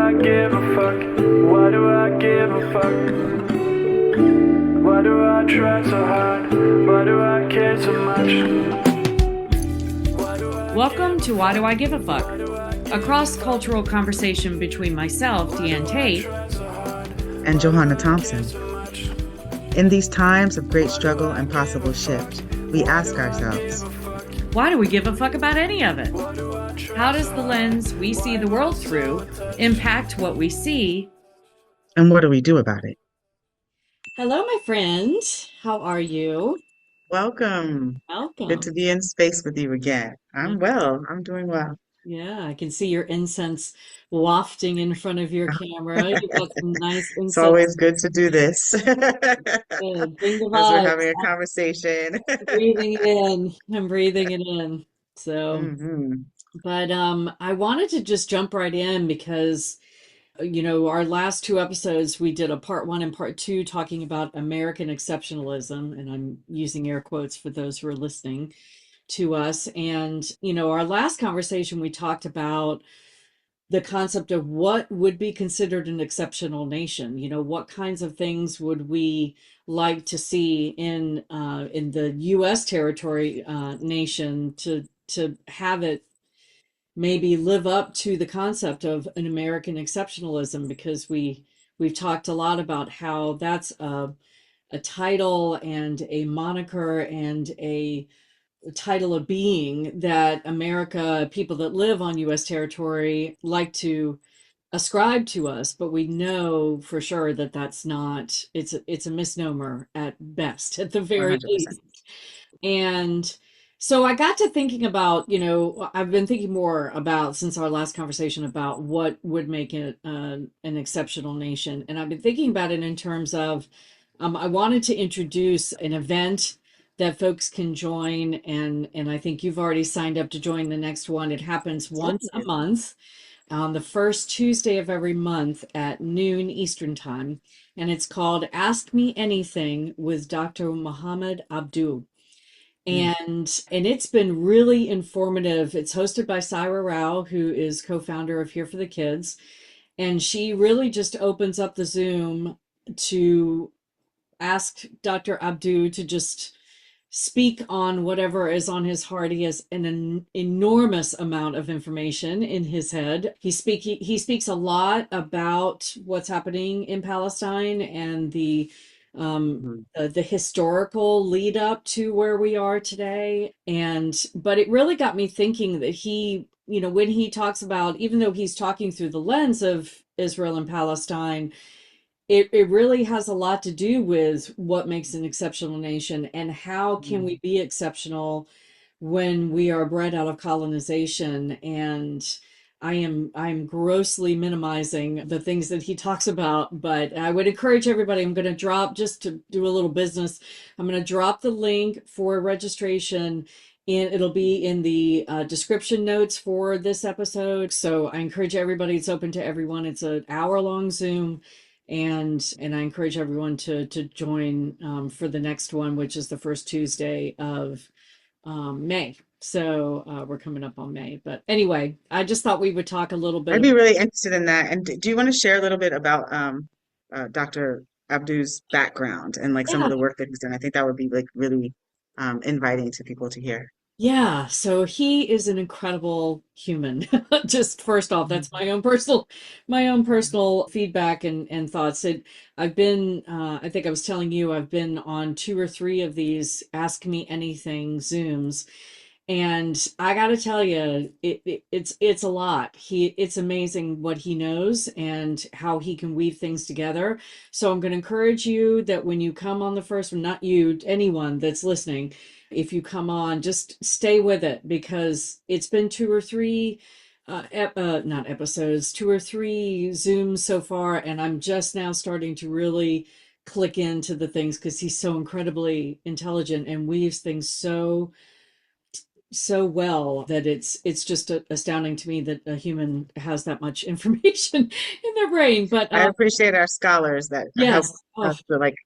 I give a fuck? Why do I give a fuck? Why do I try so hard? Why do I care so much? Welcome to Why Do I Give a Fuck? A cross-cultural conversation between myself, Deanne Tate, and Johanna Thompson. In these times of great struggle and possible shift, we ask ourselves, why do we give a fuck about any of it? How does the lens we see the world through impact what we see? And what do we do about it? Hello, my friend. How are you? Welcome. Good Welcome. to be in space with you again. I'm well. I'm doing well. Yeah, I can see your incense wafting in front of your camera. You've got some nice It's incense. always good to do this Good. Bring the as we're vibes. having a conversation. I'm breathing it in. I'm breathing it in. So, hmm but I wanted to just jump right in because our last two episodes, we did a part one and part two talking about American exceptionalism, and I'm using air quotes for those who are listening to us. And, our last conversation, we talked about the concept of what would be considered an exceptional nation. What kinds of things would we like to see in the U.S. territory nation to have it maybe live up to the concept of an American exceptionalism, because we've talked a lot about how that's a title and a moniker and a title of being that America, people that live on US territory, like to ascribe to us, but we know for sure that that's not, it's a misnomer at best, at the very 100%. least. And so I got to thinking about, I've been thinking more about, since our last conversation, about what would make it an exceptional nation. And I've been thinking about it in terms of, I wanted to introduce an event that folks can join. And I think you've already signed up to join the next one. It happens once a month on the first Tuesday of every month at noon Eastern Time. And it's called Ask Me Anything with Dr. Muhammad Abdu. Mm. And it's been really informative. It's hosted by Syra Rao, who is co-founder of Here for the Kids. And she really just opens up the Zoom to ask Dr. Abdu to just speak on whatever is on his heart. He has an enormous amount of information in his head. He speaks a lot about what's happening in Palestine and Mhm. the historical lead up to where we are today. But it really got me thinking that when he talks about, even though he's talking through the lens of Israel and Palestine, it really has a lot to do with what makes an exceptional nation and how can we be exceptional when we are bred out of colonization. And I'm grossly minimizing the things that he talks about, but I would encourage everybody. I'm going to drop, just to do a little business, I'm going to drop the link for registration, and it'll be in the description notes for this episode. So I encourage everybody. It's open to everyone. It's an hour-long Zoom, and I encourage everyone to join for the next one, which is the first Tuesday of May. So we're coming up on May. But anyway, I just thought we would talk a little bit I'd about. be really interested in that. And do you want to share a little bit about Dr. Abdu's background and like some Yeah, of the work that he's done? I think that would be like really inviting to people to hear. yeah. So he is an incredible human. Just first off, that's my own personal feedback and thoughts. I think I was telling you, I've been on two or three of these Ask Me Anything Zooms. And I got to tell you, it's a lot. It's amazing what he knows and how he can weave things together. So I'm going to encourage you that when you come on the first one, not you, anyone that's listening, if you come on, just stay with it, because it's been two or three, not episodes, two or three Zooms so far, and I'm just now starting to really click into the things because he's so incredibly intelligent and weaves things so well that it's just astounding to me that a human has that much information in their brain. But I appreciate our scholars that help yes, oh, us to like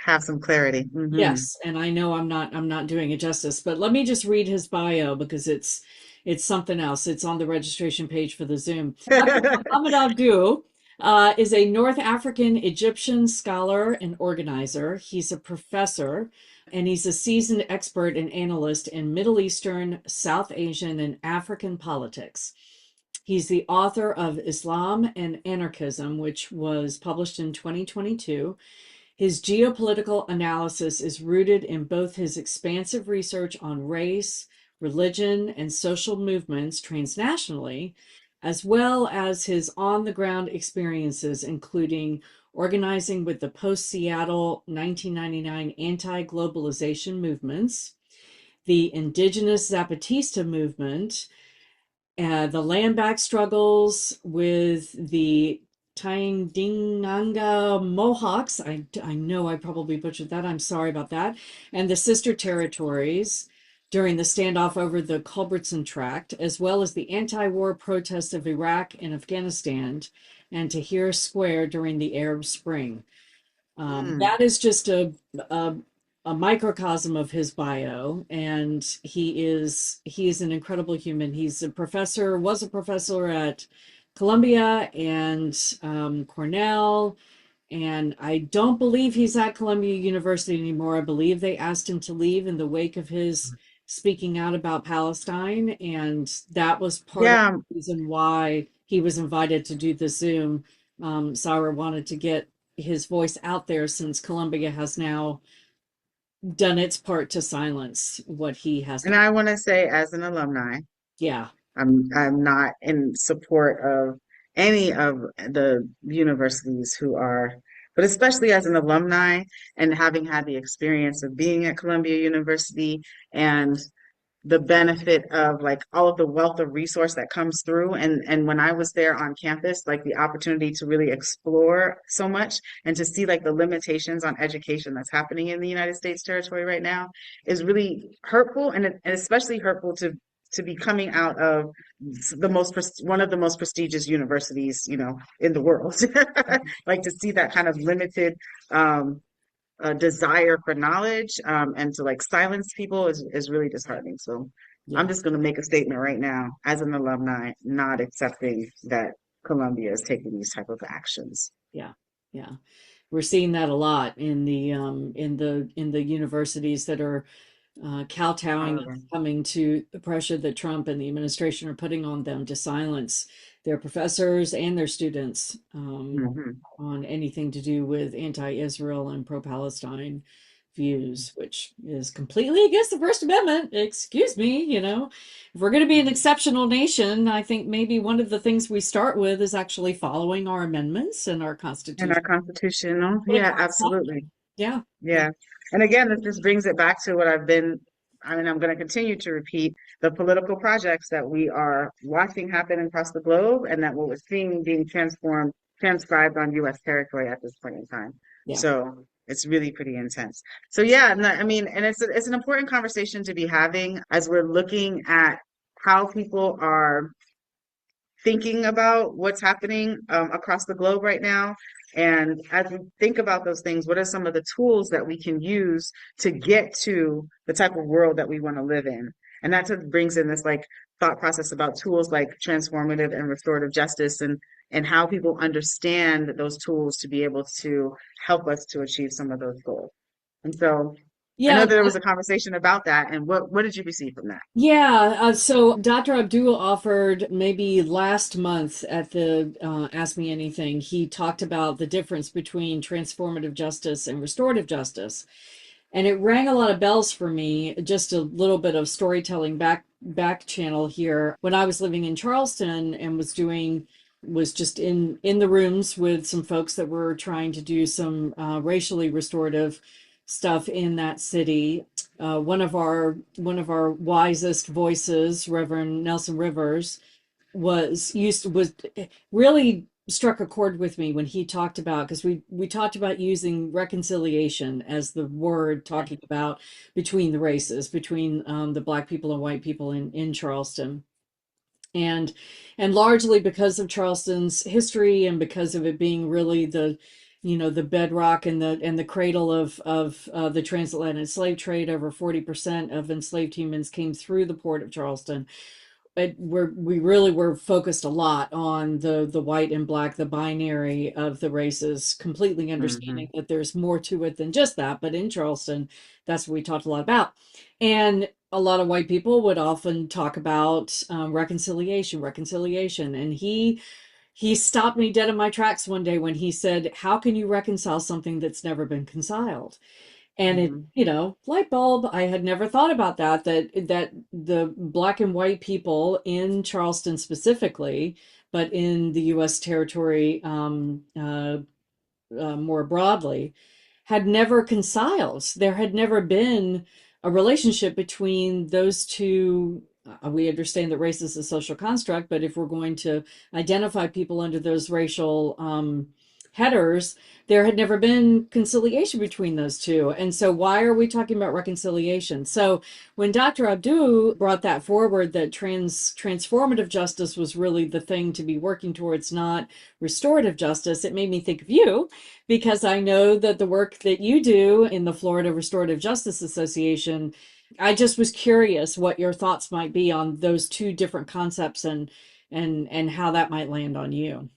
have some clarity. Yes, and I know I'm not doing it justice, but let me just read his bio because it's something else. It's on the registration page for the Zoom. Dr. Mohammed Abdu is a North African Egyptian scholar and organizer. He's a professor and he's a seasoned expert and analyst in Middle Eastern, South Asian, and African politics. He's the author of Islam and Anarchism, which was published in 2022. His geopolitical analysis is rooted in both his expansive research on race, religion, and social movements transnationally, as well as his on the ground experiences, including organizing with the post Seattle 1999 anti globalization movements, the indigenous Zapatista movement, the land back struggles with the Taindinganga Mohawks. I know I probably butchered that. I'm sorry about that. And the sister territories during the standoff over the Culbertson Tract, as well as the anti war protests of Iraq and Afghanistan, and Tahrir Square during the Arab Spring. Mm. That is just a a microcosm of his bio, and he is an incredible human. He's a professor, was a professor at Columbia and Cornell, and I don't believe he's at Columbia University anymore. I believe they asked him to leave in the wake of his speaking out about Palestine, and that was part of Yeah, the reason why he was invited to do the Zoom. Sarah wanted to get his voice out there since Columbia has now done its part to silence what he has and to. I want to say, as an alumni, Yeah, I'm not in support of any of the universities who are, but especially as an alumni and having had the experience of being at Columbia University and the benefit of like all of the wealth of resource that comes through, and when I was there on campus, like the opportunity to really explore so much and to see like the limitations on education that's happening in the United States territory right now is really hurtful, and especially hurtful to be coming out of one of the most prestigious universities, in the world. Like to see that kind of limited desire for knowledge, and to like silence people is really disheartening. So I'm yeah, just going to make a statement right now as an alumni, not accepting that Columbia is taking these type of actions. yeah, yeah. We're seeing that a lot in the universities that are kowtowing and However, succumbing to the pressure that Trump and the administration are putting on them to silence their professors and their students mhm. on anything to do with anti-Israel and pro-Palestine views, which is completely against the First Amendment. Excuse me, if we're going to be an exceptional nation, I think maybe one of the things we start with is actually following our amendments and our And our Constitution. constitutional, What it yeah, costs nothing. absolutely. Yeah, yeah, Yeah. And again, this just brings it back to what I'm going to continue to repeat the political projects that we are watching happen across the globe and that what we're seeing being transcribed on US territory at this point in time. yeah. So it's really pretty intense. So yeah, I mean, and it's an important conversation to be having as we're looking at how people are thinking about what's happening across the globe right now. And as we think about those things, what are some of the tools that we can use to get to the type of world that we want to live in? And that brings in this like thought process about tools like transformative and restorative justice, and how people understand those tools to be able to help us to achieve some of those goals. And so I know Yeah, there was a conversation about that. And what did you receive from that? yeah. So Dr. Abdul offered maybe last month at the Ask Me Anything, he talked about the difference between transformative justice and restorative justice. And it rang a lot of bells for me. Just a little bit of storytelling back channel here. When I was living in Charleston and was just in the rooms with some folks that were trying to do some racially restorative stuff in that city. One of our wisest voices, Reverend Nelson Rivers, was really struck a chord with me when he talked about, because we talked about using reconciliation as the word, talking about between the races, between the black people and white people in Charleston, and largely because of Charleston's history and because of it being really the bedrock and the cradle of the transatlantic slave trade. Over 40% of enslaved humans came through the port of Charleston. We really were focused a lot on the white and black, the binary of the races, completely Hmm. understanding that there's more to it than just that. But in Charleston, that's what we talked a lot about. And a lot of white people would often talk about reconciliation. And he stopped me dead in my tracks one day when he said, "How can you reconcile something that's never been reconciled?" And it, Hmm. light bulb, I had never thought about that the black and white people in Charleston specifically, but in the US territory, more broadly, had never reconciled. There had never been a relationship between those two. We understand that race is a social construct, but if we're going to identify people under those racial headers, there had never been conciliation between those two. And so, why are we talking about reconciliation? So, when Dr. Abdu brought that forward, that transformative justice was really the thing to be working towards, not restorative justice, it made me think of you, because I know that the work that you do in the Florida Restorative Justice Association, I just was curious what your thoughts might be on those two different concepts, and how that might land on you.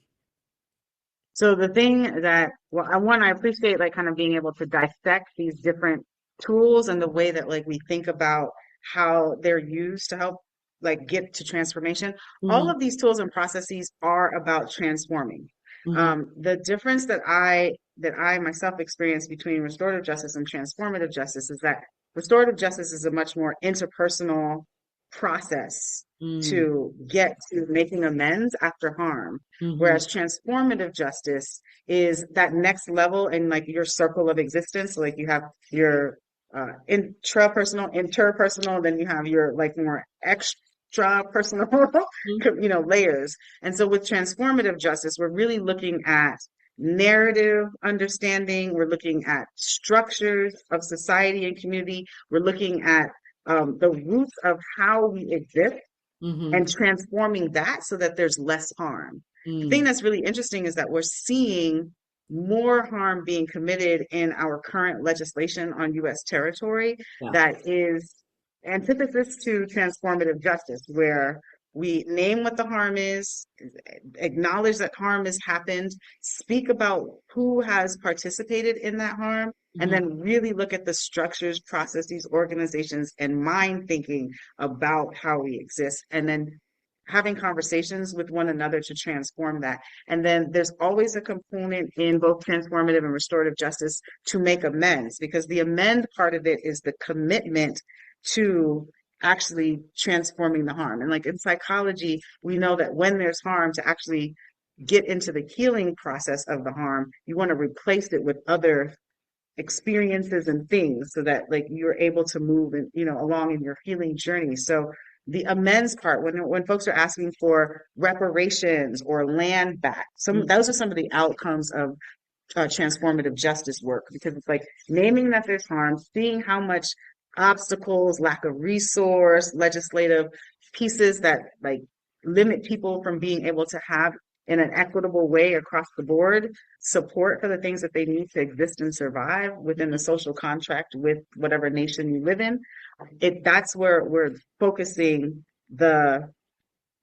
So the thing that, well, I appreciate like kind of being able to dissect these different tools and the way that like we think about how they're used to help like get to transformation. All Hmm. of these tools and processes are about transforming. Hmm. The difference that I myself experience between restorative justice and transformative justice is that restorative justice is a much more interpersonal process Mm. to get to making amends after harm. Hmm. Whereas transformative justice is that next level in like your circle of existence. So, like you have your intrapersonal, interpersonal, then you have your like more extra personal, layers. And so with transformative justice, we're really looking at narrative understanding. We're looking at structures of society and community. We're looking at the roots of how we exist Hmm. and transforming that so that there's less harm. The thing Mm. that's really interesting is that we're seeing more harm being committed in our current legislation on US territory Yeah. that is antithesis to transformative justice, where we name what the harm is, acknowledge that harm has happened, speak about who has participated in that harm, and Hmm. then really look at the structures, processes, organizations, and mind thinking about how we exist, and then having conversations with one another to transform that. And then there's always a component in both transformative and restorative justice to make amends, because the amend part of it is the commitment to actually transforming the harm. And like in psychology, we know that when there's harm, to actually get into the healing process of the harm, you want to replace it with other experiences and things so that like you're able to move and along in your healing journey. So the amends part, when folks are asking for reparations or land back, those are some of the outcomes of transformative justice work, because it's like naming that there's harm, seeing how much obstacles, lack of resource, legislative pieces that like limit people from being able to have in an equitable way across the board support for the things that they need to exist and survive within the social contract with whatever nation you live in. That's where we're focusing the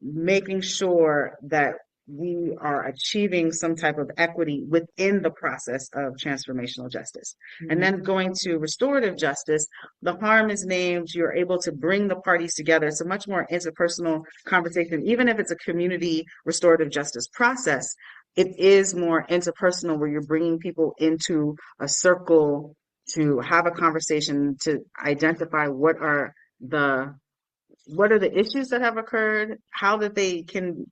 making sure that we are achieving some type of equity within the process of transformational justice. And Hmm. then going to restorative justice, the harm is named, you're able to bring the parties together. It's a much more interpersonal conversation, even if it's a community restorative justice process. It is more interpersonal, where you're bringing people into a circle to have a conversation to identify the the issues that have occurred, how they've been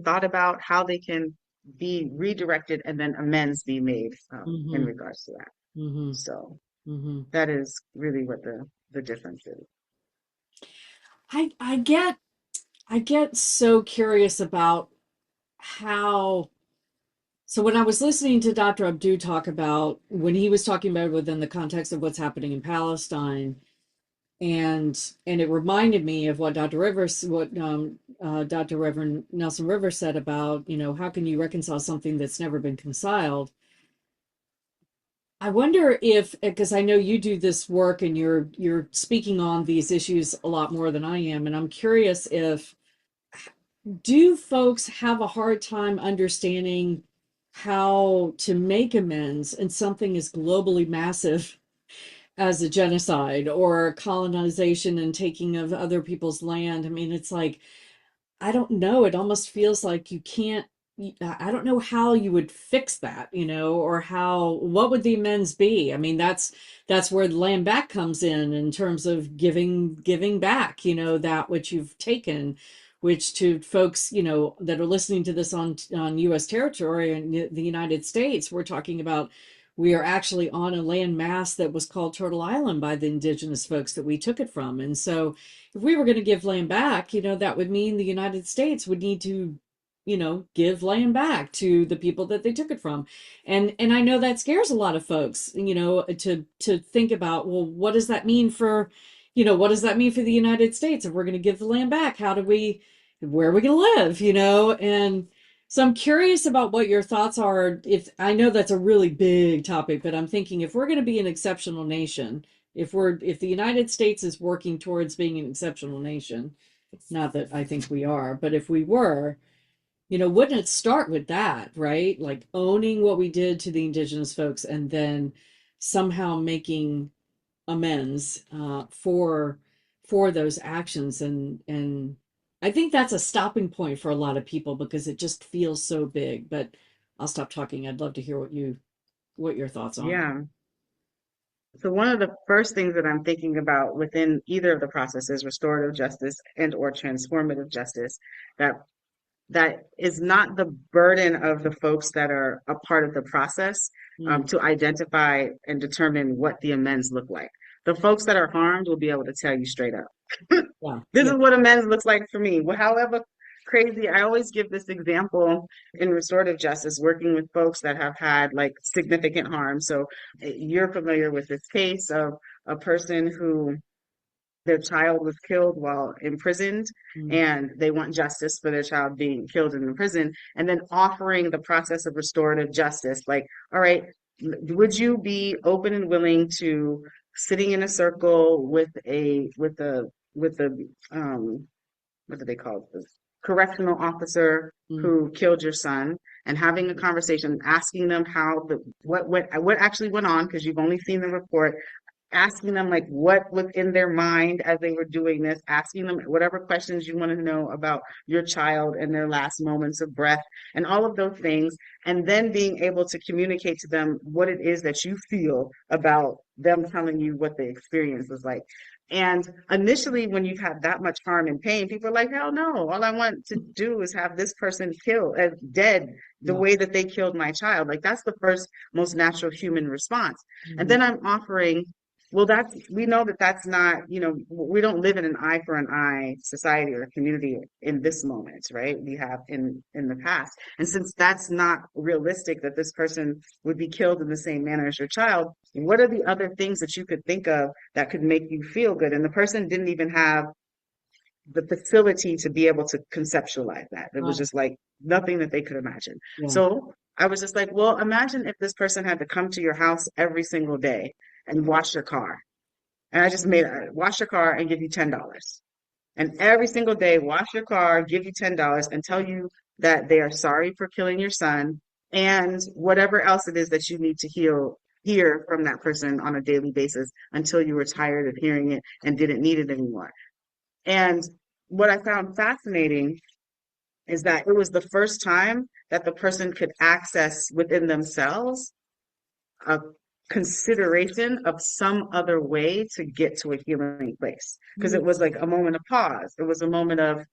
thought about, how they can be redirected, and then amends be made in Hmm. regards to that. Hmm. So Hmm. that is really what the difference is. I get so curious about how. So when I was listening to Dr. Abdu talk about, when he was talking about it within the context of what's happening in Palestine, and it reminded me of what Dr. Reverend Nelson Rivers said about, how can you reconcile something that's never been reconciled? I wonder if, because I know you do this work and you're speaking on these issues a lot more than I am, and I'm curious if do folks have a hard time understanding how to make amends in something as globally massive as a genocide or colonization and taking of other people's land? I mean, it's like I don't know. It almost feels like you can't. I don't know how you would fix that, or what would the amends be? I mean, that's where the land back comes in terms of giving back, that which you've taken, which to folks, that are listening to this on U.S. territory and the United States, we're talking about. We are actually on a land mass that was called Turtle Island by the indigenous folks that we took it from, and so if we were going to give land back, that would mean the United States would need to, give land back to the people that they took it from. And I know that scares a lot of folks, to think about, well, what does that mean for, what does that mean for the United States if we're going to give the land back? Where are we going to live, And so I'm curious about what your thoughts are. If I know that's a really big topic, but I'm thinking if we're going to be an exceptional nation, if the United States is working towards being an exceptional nation, not that I think we are, but if we were, wouldn't it start with that, right? Like owning what we did to the indigenous folks and then somehow making amends for those actions and I think that's a stopping point for a lot of people because it just feels so big. But I'll stop talking. I'd love to hear what your thoughts on. Yeah. So one of the first things that I'm thinking about within either of the processes, restorative justice and or transformative justice, that that is not the burden of the folks that are a part of the process Mm, to identify and determine what the amends look like. The folks that are harmed will be able to tell you straight up. yeah, This yeah. is what amends looks like for me. Well, however crazy, I always give this example in restorative justice, working with folks that have had like significant harm. So you're familiar with this case of a person who their child was killed while imprisoned Mm, and they want justice for their child being killed and in prison and then offering the process of restorative justice like all right, would you be open and willing to sitting in a circle with the what do they call it, the correctional officer mm, who killed your son and having a conversation asking them how the what actually went on because you've only seen the report, asking them like what was in their mind as they were doing this, asking them whatever questions you want to know about your child and their last moments of breath and all of those things, and then being able to communicate to them what it is that you feel about them telling you what the experience was like. And initially, when you've had that much harm and pain, people are like, hell no, all I want to do is have this person killed, dead the yeah. way that they killed my child. Like, that's the first most natural human response. And Mhm. then I'm offering well, that's we know that that's not, we don't live in an eye for an eye society or community in this moment, right? We have in the past. And since that's not realistic that this person would be killed in the same manner as your child, what are the other things that you could think of that could make you feel good? And the person didn't even have the facility to be able to conceptualize that. It was Oh, just like nothing that they could imagine. yeah. So I was just like, well, imagine if this person had to come to your house every single day and wash your car. And I just made a wash your car and give you $10. And every single day, wash your car, give you $10 and tell you that they are sorry for killing your son and whatever else it is that you need to hear from that person on a daily basis until you were tired of hearing it and didn't need it anymore. And what I found fascinating is that it was the first time that the person could access within themselves a consideration of some other way to get to a healing place. Because Mm, it was like a moment of pause. It was a moment of,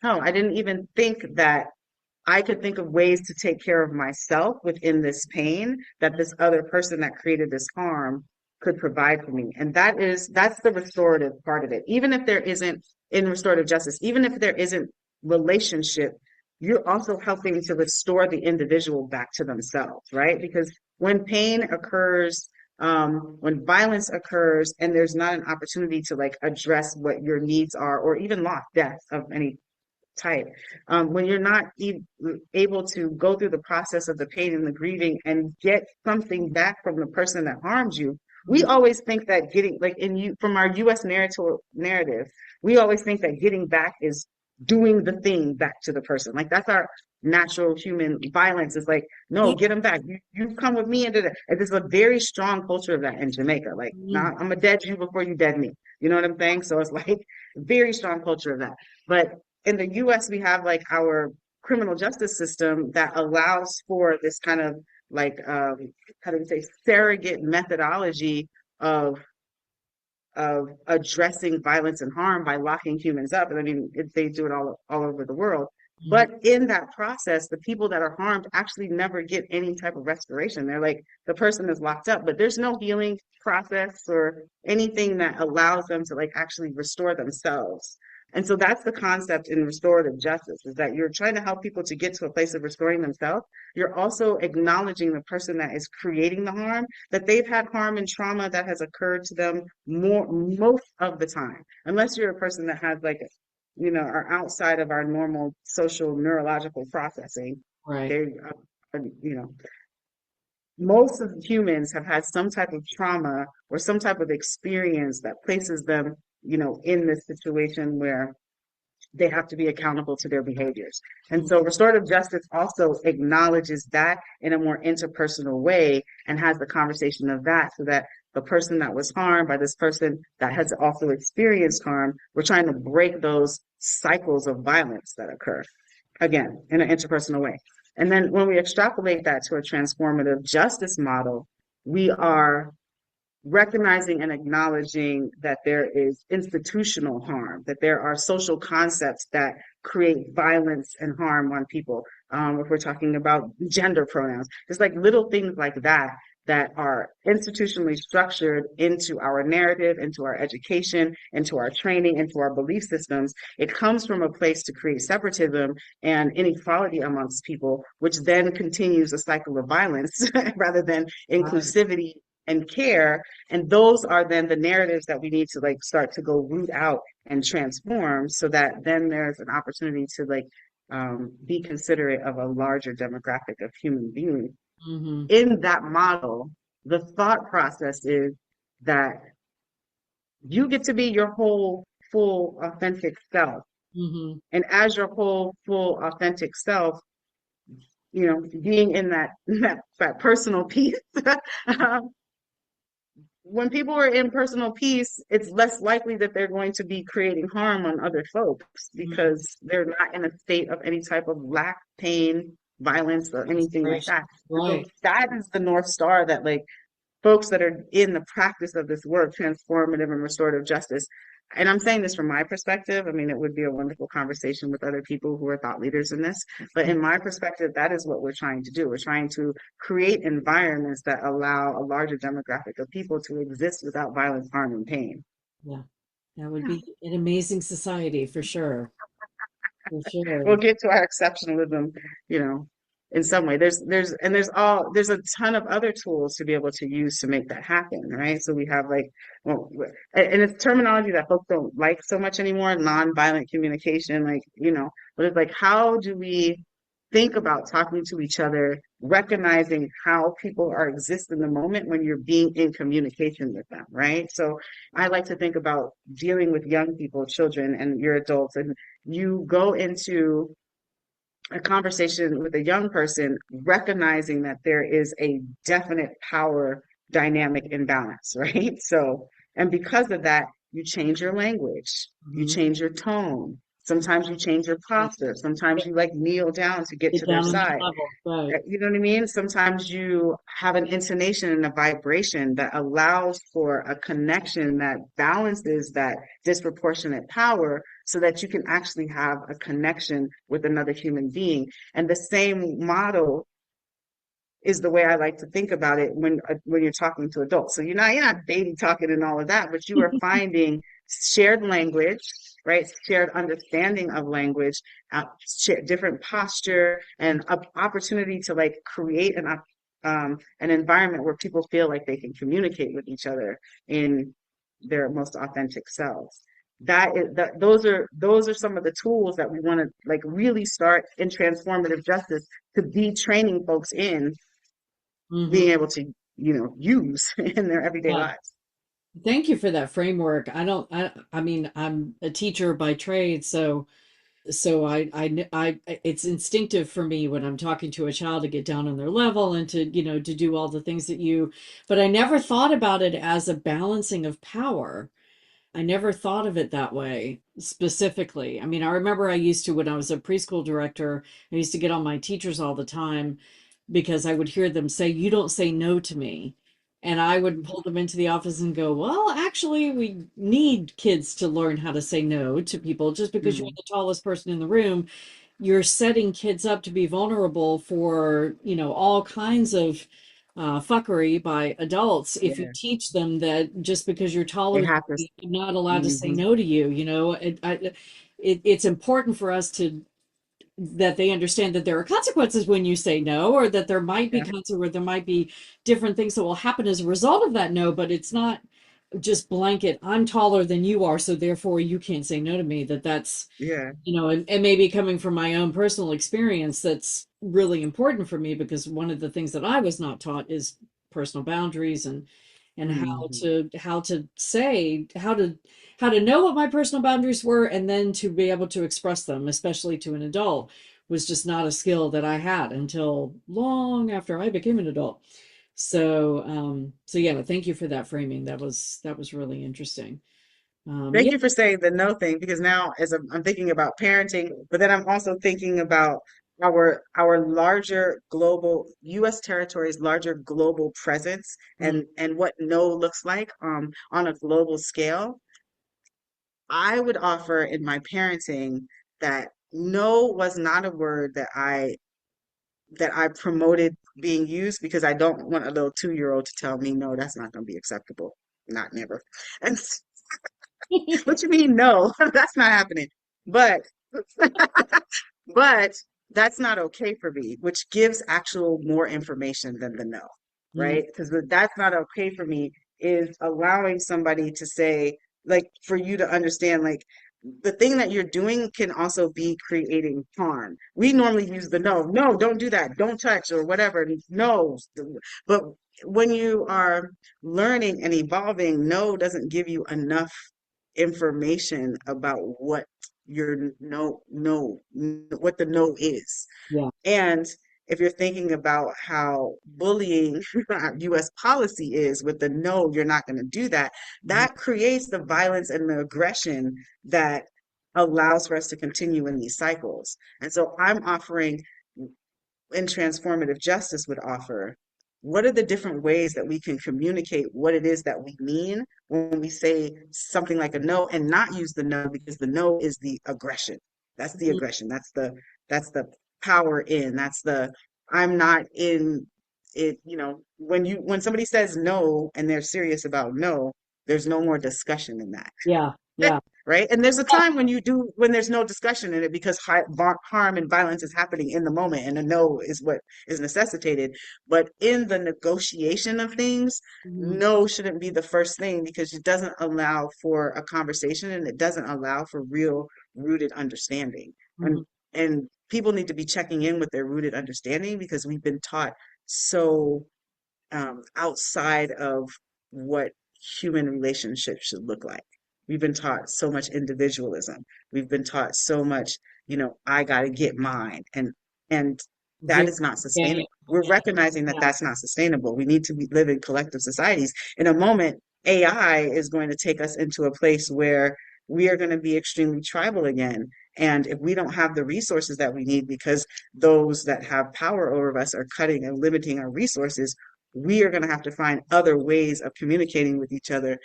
oh, I didn't even think that I could think of ways to take care of myself within this pain that this other person that created this harm could provide for me. And that's the restorative part of it. Even if there isn't in restorative justice, even if there isn't relationship, you're also helping to restore the individual back to themselves, right? Because when pain occurs, when violence occurs, and there's not an opportunity to like address what your needs are, or even loss, death of any type. When you're not able to go through the process of the pain and the grieving and get something back from the person that harmed you, we Mhm. always think that getting like in you from our U.S. narrative, we always think that getting back is doing the thing back to the person. Like that's our natural human violence. Is like, no, Yeah. get them back. You come with me into that. And there's a very strong culture of that in Jamaica. Like, Mhm. nah, I'm gonna dead you before you dead me. You know what I'm saying? So it's like very strong culture of that. But in the US, we have like our criminal justice system that allows for this kind of like how do you say surrogate methodology of addressing violence and harm by locking humans up. And I mean, they do it all over the world. Mhm. But in that process, the people that are harmed actually never get any type of restoration. They're like, the person is locked up, but there's no healing process or anything that allows them to like actually restore themselves. And so that's the concept in restorative justice, is that you're trying to help people to get to a place of restoring themselves. You're also acknowledging the person that is creating the harm, that they've had harm and trauma that has occurred to them most of the time, unless you're a person that has like, are outside of our normal social neurological processing. Right. They, you know, most of humans have had some type of trauma or some type of experience that places them, in this situation where they have to be accountable to their behaviors. And so restorative justice also acknowledges that in a more interpersonal way and has the conversation of that, so that the person that was harmed by this person that has also experienced harm, we're trying to break those cycles of violence that occur, again, in an interpersonal way. And then when we extrapolate that to a transformative justice model, we are recognizing and acknowledging that there is institutional harm, that there are social concepts that create violence and harm on people. If we're talking about gender pronouns, just like little things like that that are institutionally structured into our narrative, into our education, into our training, into our belief systems. It comes from a place to create separatism and inequality amongst people, which then continues a cycle of violence rather than Right. inclusivity and care. And those are then the narratives that we need to like start to go root out and transform, so that then there's an opportunity to like be considerate of a larger demographic of human beings. Mhm. In that model, the thought process is that you get to be your whole, full, authentic self. Mhm. And as your whole, full, authentic self, being in that personal peace, when people are in personal peace, it's less likely that they're going to be creating harm on other folks Mhm. because they're not in a state of any type of lack, pain, violence, or anything like Inspiration. that. And so Right. that is the North Star that like folks that are in the practice of this work, transformative and restorative justice. And I'm saying this from my perspective. I mean, it would be a wonderful conversation with other people who are thought leaders in this. But in my perspective, that is what we're trying to do. We're trying to create environments that allow a larger demographic of people to exist without violence, harm, and pain. Yeah. That would be an amazing society for sure. For We'll sure. get to our exceptionalism, you know, in some way. There's a ton of other tools to be able to use to make that happen, right? So we have like, well, and it's terminology that folks don't like so much anymore, nonviolent communication, like, but it's like, how do we think about talking to each other, recognizing how people are exist in the moment when you're being in communication with them, right? So I like to think about dealing with young people, children, and your adults, and you go into a conversation with a young person, recognizing that there is a definite power dynamic imbalance, right? So, and because of that, you change your language, you Mhm. change your tone. Sometimes you change your posture. Sometimes Get you like kneel down to get to their down on the side. level. Right. You know what I mean? Sometimes you have an intonation and a vibration that allows for a connection that balances that disproportionate power so that you can actually have a connection with another human being. And the same model is the way I like to think about it when you're talking to adults. So you're not baby talking and all of that, but you are finding shared language, right? Shared understanding of language, different posture, and opportunity to like create an environment where people feel like they can communicate with each other in their most authentic selves. those are some of the tools that we want to like really start in transformative justice to be training folks in Hmm. being able to, use in their everyday Yeah. lives. Thank you for that framework. I mean, I'm a teacher by trade, so it's instinctive for me when I'm talking to a child to get down on their level and to, to do all the things that but I never thought about it as a balancing of power. I never thought of it that way specifically. I mean, I remember when I was a preschool director, I used to get on my teachers all the time because I would hear them say, "You don't say no to me." And I would pull them into the office and go, "Well, actually, we need kids to learn how to say no to people. Just because you're Mm, the tallest person in the room, you're setting kids up to be vulnerable for, all kinds of fuckery by adults if you yeah, teach them that just because you're they taller than have to. me, I'm not allowed to say Hmm. no to you. It's important for us that they understand that there are consequences when you say no, or that there might be Yeah, consequences, or there might be different things that will happen as a result of that no, but it's not just blanket, I'm taller than you are, so therefore you can't say no to me. That's yeah. and maybe coming from my own personal experience, that's really important for me because one of the things that I was not taught is personal boundaries and Hmm. how to know what my personal boundaries were and then to be able to express them, especially to an adult, was just not a skill that I had until long after I became an adult. So yeah, thank you for that framing. That was really interesting. Thank Yeah. you for saying the no thing because now as I'm thinking about parenting, but then I'm also thinking about our larger global U.S. territory's larger global presence Mm, and what no looks like on a global scale. I would offer in my parenting that no was not a word that I promoted being used because I don't want a little 2-year-old to tell me no, that's not going to be acceptable. Not never. And what you mean no? That's not happening. But but that's not okay for me, which gives actual more information than the no, mm, right? Because the that's not okay for me is allowing somebody to say, like, for you to understand, like, the thing that you're doing can also be creating harm. We normally use the no, no, don't do that, don't touch, or whatever. No. But when you are learning and evolving, no doesn't give you enough information about what your what the no is. yeah. And if you're thinking about how bullying US policy is with the no, you're not going to do that, Mhm. that creates the violence and the aggression that allows for us to continue in these cycles. And so I'm offering in transformative justice would offer, what are the different ways that we can communicate what it is that we mean when we say something like a no and not use the no because the no is the aggression. That's the aggression. That's the power in. That's the I'm not in it, when somebody says no and they're serious about no, there's no more discussion in that. Yeah, yeah, Right? And there's a time when there's no discussion in it because harm and violence is happening in the moment, and a no is what is necessitated. But in the negotiation of things, mhm, no shouldn't be the first thing because it doesn't allow for a conversation and it doesn't allow for real rooted understanding. mhm. And people need to be checking in with their rooted understanding because we've been taught so outside of what human relationships should look like. We've been taught so much individualism. We've been taught so much, I got to get mine, and that Zero is not game. sustainable. We're recognizing that Yeah. that's not sustainable. We need to live in collective societies. In a moment, AI is going to take us into a place where we are going to be extremely tribal again. And if we don't have the resources that we need because those that have power over us are cutting and limiting our resources, we are going to have to find other ways of communicating with each other.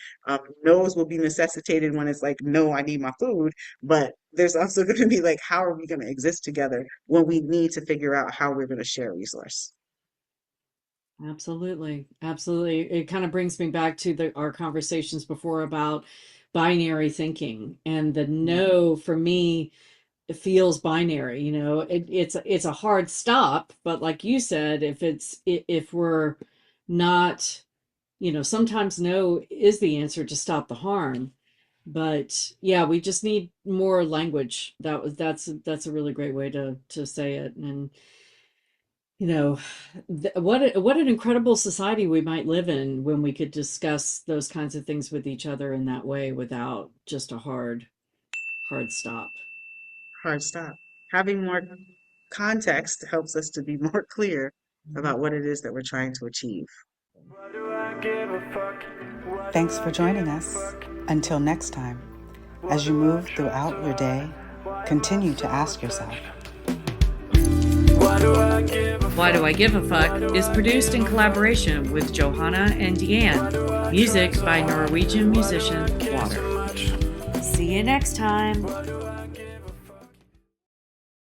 No's will be necessitated when it's like, no, I need my food. But there's also going to be like, how are we going to exist together when we need to figure out how we're going to share a resource? Absolutely. Absolutely. It kind of brings me back to our conversations before about binary thinking, and the Mm, no for me, it feels binary, it's a hard stop, but like you said, if we're not, sometimes no is the answer to stop the harm. But yeah, we just need more language. That's a really great way to say it. And you know, what an incredible society we might live in when we could discuss those kinds of things with each other in that way without just a hard stop. Hard stop. Having more context helps us to be more clear Mhm. about what it is that we're trying to achieve. Why do I give a fuck? Why do Thanks I for give joining a us. fuck? Until next time, Why as you do I move try throughout so your day, hard? continue to ask yourself, Why do I give a Why Do I Give a Fuck is produced in fuck? collaboration with Johanna and Deanne. Music by Norwegian musician Water. See you next time.